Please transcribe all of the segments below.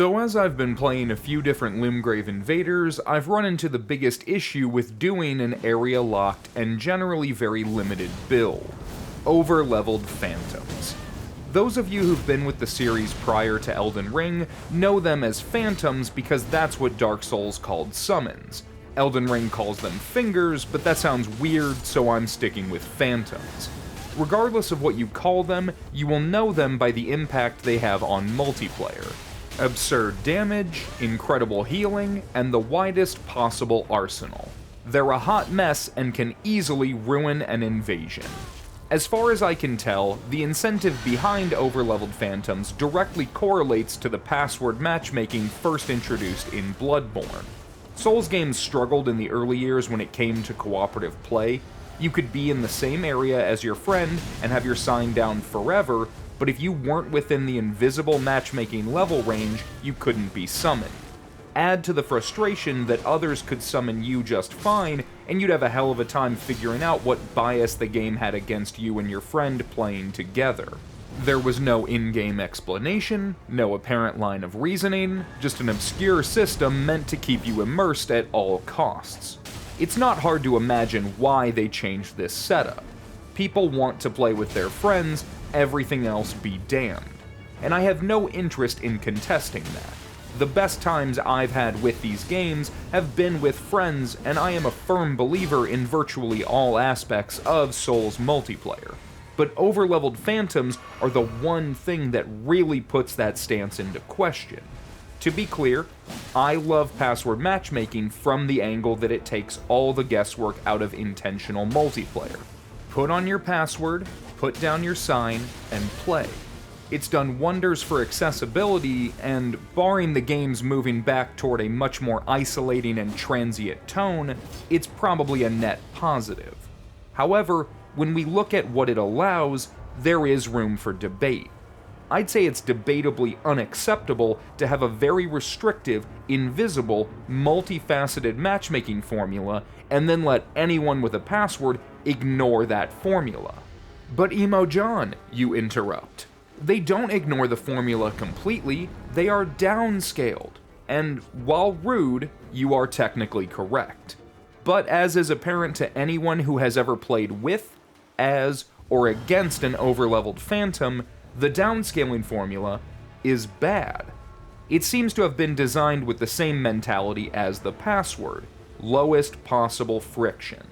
So as I've been playing a few different Limgrave invaders, I've run into the biggest issue with doing an area-locked and generally very limited build: Overleveled Phantoms. Those of you who've been with the series prior to Elden Ring know them as Phantoms because that's what Dark Souls called summons. Elden Ring calls them fingers, but that sounds weird, so I'm sticking with Phantoms. Regardless of what you call them, you will know them by the impact they have on multiplayer. Absurd damage, incredible healing, and the widest possible arsenal. They're a hot mess and can easily ruin an invasion. As far as I can tell, the incentive behind Overleveled Phantoms directly correlates to the password matchmaking first introduced in Bloodborne. Souls games struggled in the early years when it came to cooperative play. You could be in the same area as your friend and have your sign down forever, but if you weren't within the invisible matchmaking level range, you couldn't be summoned. Add to the frustration that others could summon you just fine, and you'd have a hell of a time figuring out what bias the game had against you and your friend playing together. There was no in-game explanation, no apparent line of reasoning, just an obscure system meant to keep you immersed at all costs. It's not hard to imagine why they changed this setup. People want to play with their friends, everything else be damned. And I have no interest in contesting that. The best times I've had with these games have been with friends, and I am a firm believer in virtually all aspects of Souls multiplayer. But Overleveled Phantoms are the one thing that really puts that stance into question. To be clear, I love password matchmaking from the angle that it takes all the guesswork out of intentional multiplayer. Put on your password, put down your sign, and play. It's done wonders for accessibility, and barring the games moving back toward a much more isolating and transient tone, it's probably a net positive. However, when we look at what it allows, there is room for debate. I'd say it's debatably unacceptable to have a very restrictive, invisible, multifaceted matchmaking formula and then let anyone with a password ignore that formula. But Emo John, you interrupt. They don't ignore the formula completely, they are downscaled. And while rude, you are technically correct. But as is apparent to anyone who has ever played with, as, or against an overleveled phantom, the downscaling formula is bad. It seems to have been designed with the same mentality as the password, lowest possible friction.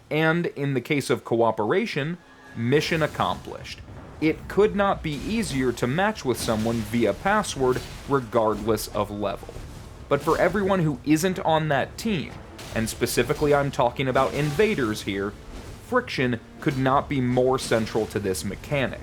And in the case of cooperation, mission accomplished. It could not be easier to match with someone via password regardless of level. But for everyone who isn't on that team, and specifically I'm talking about invaders here, friction could not be more central to this mechanic.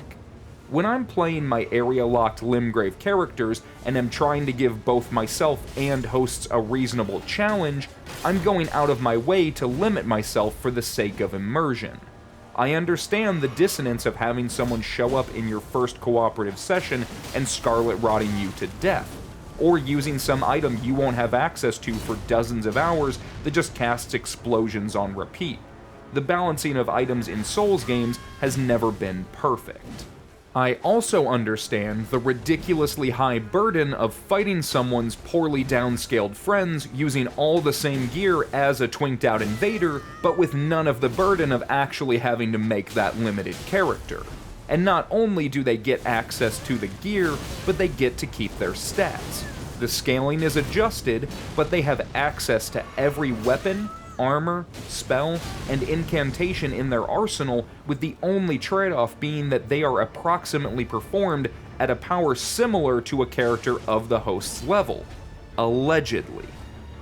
When I'm playing my area-locked Limgrave characters and am trying to give both myself and hosts a reasonable challenge, I'm going out of my way to limit myself for the sake of immersion. I understand the dissonance of having someone show up in your first cooperative session and scarlet rotting you to death, or using some item you won't have access to for dozens of hours that just casts explosions on repeat. The balancing of items in Souls games has never been perfect. I also understand the ridiculously high burden of fighting someone's poorly downscaled friends using all the same gear as a twinked out invader, but with none of the burden of actually having to make that limited character. And not only do they get access to the gear, but they get to keep their stats. The scaling is adjusted, but they have access to every weapon, armor, spell, and incantation in their arsenal, with the only trade-off being that they are approximately performed at a power similar to a character of the host's level. Allegedly.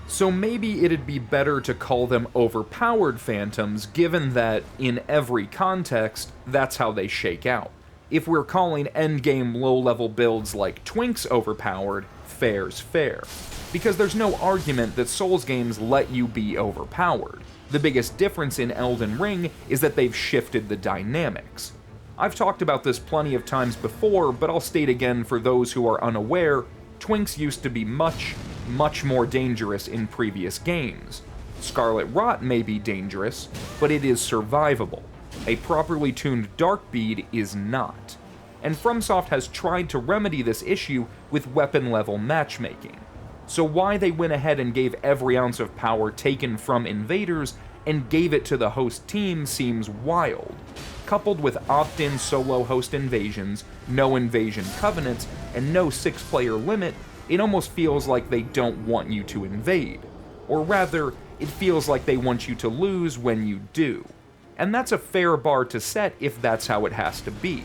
So maybe it'd be better to call them overpowered phantoms, given that, in every context, that's how they shake out. If we're calling endgame low-level builds like Twinks overpowered, fair's fair. Because there's no argument that Souls games let you be overpowered. The biggest difference in Elden Ring is that they've shifted the dynamics. I've talked about this plenty of times before, but I'll state again for those who are unaware, Twinks used to be much more dangerous in previous games. Scarlet Rot may be dangerous, but it is survivable. A properly tuned Dark Bead is not. and FromSoft has tried to remedy this issue with weapon-level matchmaking. So why they went ahead and gave every ounce of power taken from invaders and gave it to the host team seems wild. Coupled with opt-in solo host invasions, no invasion covenants, and no 6-player limit, it almost feels like they don't want you to invade. Or rather, it feels like they want you to lose when you do. And that's a fair bar to set if that's how it has to be.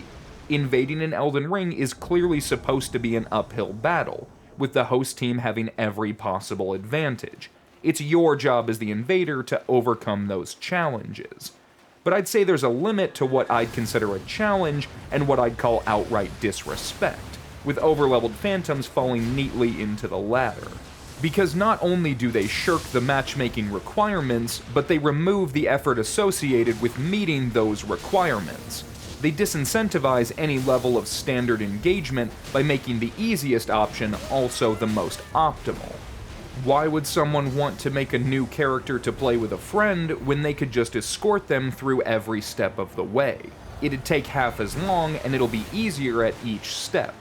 Invading in Elden Ring is clearly supposed to be an uphill battle, with the host team having every possible advantage. It's your job as the invader to overcome those challenges. But I'd say there's a limit to what I'd consider a challenge and what I'd call outright disrespect, with Overleveled Phantoms falling neatly into the latter. Because not only do they shirk the matchmaking requirements, but they remove the effort associated with meeting those requirements. They disincentivize any level of standard engagement by making the easiest option also the most optimal. Why would someone want to make a new character to play with a friend when they could just escort them through every step of the way? It'd take half as long and it'll be easier at each step.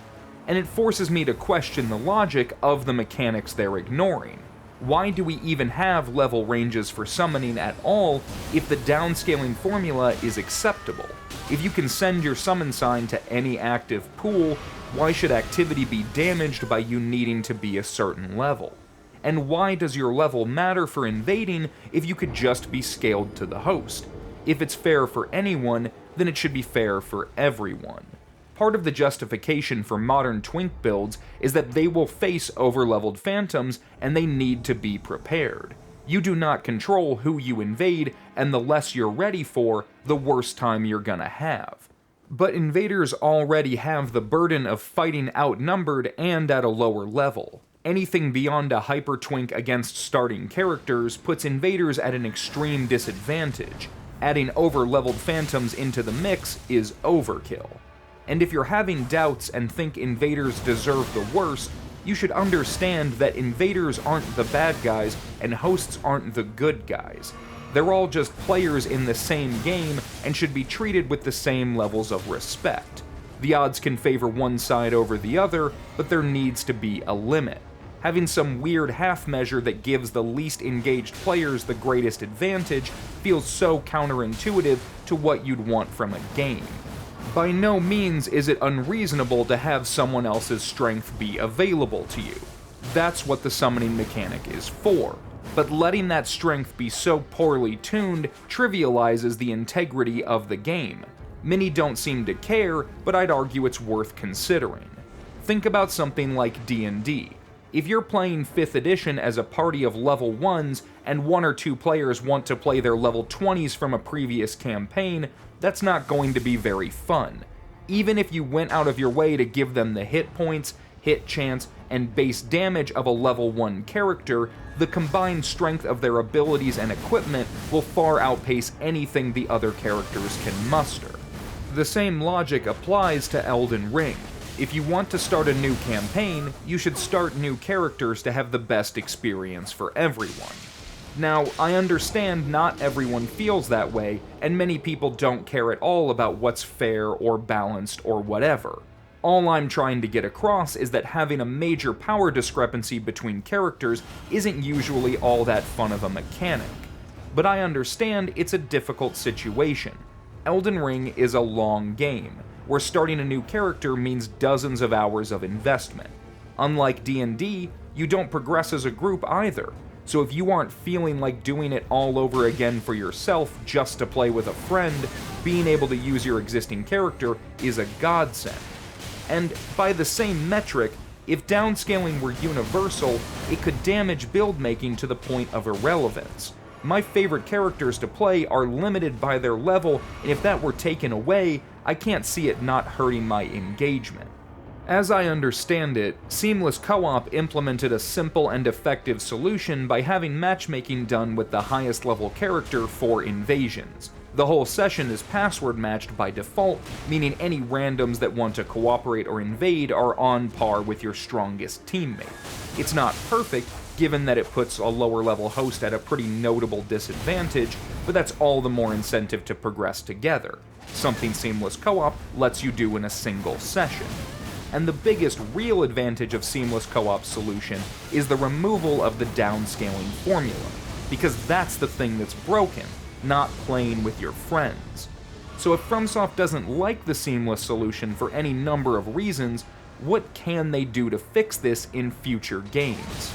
And it forces me to question the logic of the mechanics they're ignoring. Why do we even have level ranges for summoning at all if the downscaling formula is acceptable? If you can send your summon sign to any active pool, why should activity be damaged by you needing to be a certain level? And why does your level matter for invading if you could just be scaled to the host? If it's fair for anyone, then it should be fair for everyone. Part of the justification for modern Twink builds is that they will face overleveled phantoms and they need to be prepared. You do not control who you invade, and the less you're ready for, the worse time you're gonna have. But invaders already have the burden of fighting outnumbered and at a lower level. Anything beyond a hyper twink against starting characters puts invaders at an extreme disadvantage. Adding overleveled phantoms into the mix is overkill. And if you're having doubts and think invaders deserve the worst, you should understand that invaders aren't the bad guys and hosts aren't the good guys. They're all just players in the same game and should be treated with the same levels of respect. The odds can favor one side over the other, but there needs to be a limit. Having some weird half measure that gives the least engaged players the greatest advantage feels so counterintuitive to what you'd want from a game. By no means is it unreasonable to have someone else's strength be available to you. That's what the summoning mechanic is for. But letting that strength be so poorly tuned trivializes the integrity of the game. Many don't seem to care, but I'd argue it's worth considering. Think about something like D&D. If you're playing 5th edition as a party of level 1s and 1 or 2 players want to play their level 20s from a previous campaign, that's not going to be very fun. Even if you went out of your way to give them the hit points, hit chance, and base damage of a level 1 character, the combined strength of their abilities and equipment will far outpace anything the other characters can muster. The same logic applies to Elden Ring. If you want to start a new campaign, you should start new characters to have the best experience for everyone. Now, I understand not everyone feels that way, and many people don't care at all about what's fair or balanced or whatever. All I'm trying to get across is that having a major power discrepancy between characters isn't usually all that fun of a mechanic. But I understand it's a difficult situation. Elden Ring is a long game, where starting a new character means dozens of hours of investment. Unlike D&D, you don't progress as a group either, so if you aren't feeling like doing it all over again for yourself just to play with a friend, being able to use your existing character is a godsend. And by the same metric, if downscaling were universal, it could damage build making to the point of irrelevance. My favorite characters to play are limited by their level, and if that were taken away, I can't see it not hurting my engagement. As I understand it, Seamless Co-op implemented a simple and effective solution by having matchmaking done with the highest level character for invasions. The whole session is password matched by default, meaning any randoms that want to cooperate or invade are on par with your strongest teammate. It's not perfect, given that it puts a lower level host at a pretty notable disadvantage, but that's all the more incentive to progress together. Something Seamless Co-op lets you do in a single session. And the biggest real advantage of Seamless Co-op's solution is the removal of the downscaling formula, because that's the thing that's broken, not playing with your friends. So if FromSoft doesn't like the Seamless solution for any number of reasons, what can they do to fix this in future games?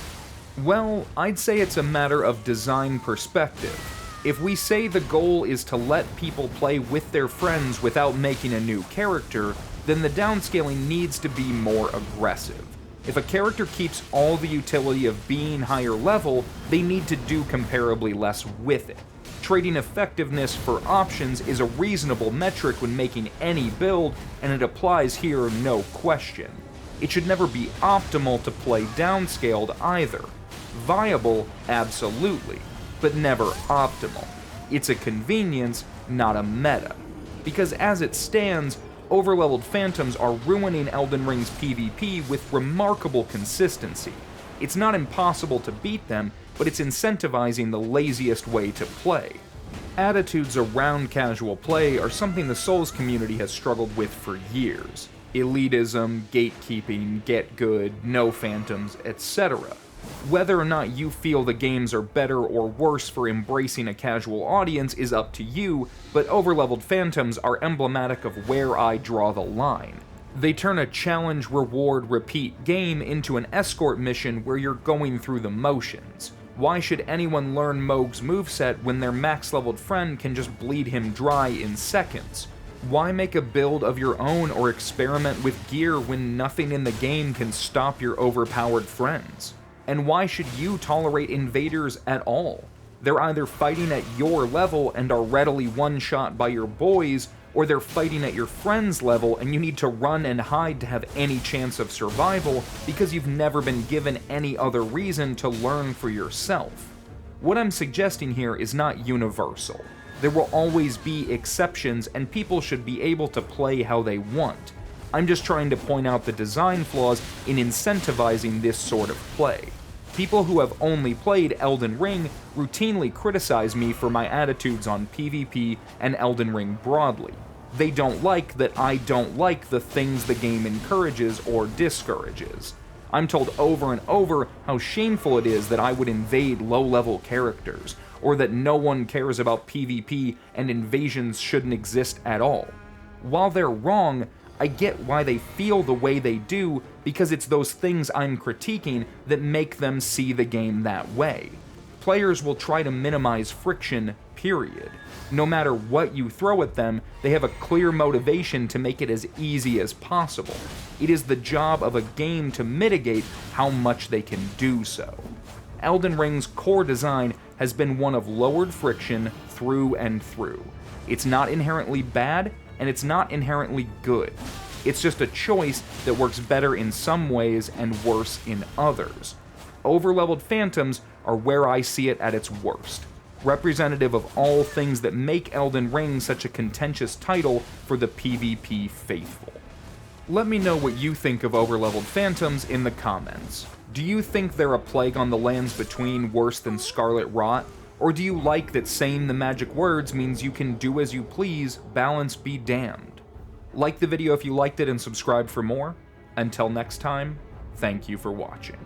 Well, I'd say it's a matter of design perspective. If we say the goal is to let people play with their friends without making a new character, then the downscaling needs to be more aggressive. If a character keeps all the utility of being higher level, they need to do comparably less with it. Trading effectiveness for options is a reasonable metric when making any build, and it applies here no question. It should never be optimal to play downscaled either. Viable, absolutely, but never optimal. It's a convenience, not a meta. Because as it stands, Overleveled Phantoms are ruining Elden Ring's PvP with remarkable consistency. It's not impossible to beat them, but it's incentivizing the laziest way to play. Attitudes around casual play are something the Souls community has struggled with for years. Elitism, gatekeeping, get good, no phantoms, etc. Whether or not you feel the games are better or worse for embracing a casual audience is up to you, but Overleveled Phantoms are emblematic of where I draw the line. They turn a challenge, reward, repeat game into an escort mission where you're going through the motions. Why should anyone learn Mohg's moveset when their max-leveled friend can just bleed him dry in seconds? Why make a build of your own or experiment with gear when nothing in the game can stop your overpowered friends? And why should you tolerate invaders at all? They're either fighting at your level and are readily one-shot by your boys, or they're fighting at your friend's level and you need to run and hide to have any chance of survival because you've never been given any other reason to learn for yourself. What I'm suggesting here is not universal. There will always be exceptions and people should be able to play how they want. I'm just trying to point out the design flaws in incentivizing this sort of play. People who have only played Elden Ring routinely criticize me for my attitudes on PvP and Elden Ring broadly. They don't like that I don't like the things the game encourages or discourages. I'm told over and over how shameful it is that I would invade low-level characters, or that no one cares about PvP and invasions shouldn't exist at all. While they're wrong, I get why they feel the way they do, because it's those things I'm critiquing that make them see the game that way. Players will try to minimize friction, period. No matter what you throw at them, they have a clear motivation to make it as easy as possible. It is the job of a game to mitigate how much they can do so. Elden Ring's core design has been one of lowered friction through and through. It's not inherently bad, and it's not inherently good. It's just a choice that works better in some ways and worse in others. Overleveled Phantoms are where I see it at its worst, representative of all things that make Elden Ring such a contentious title for the PvP faithful. Let me know what you think of Overleveled Phantoms in the comments. Do you think they're a plague on the lands between worse than Scarlet Rot? Or do you like that saying the magic words means you can do as you please, balance be damned? Like the video if you liked it and subscribe for more. Until next time, thank you for watching.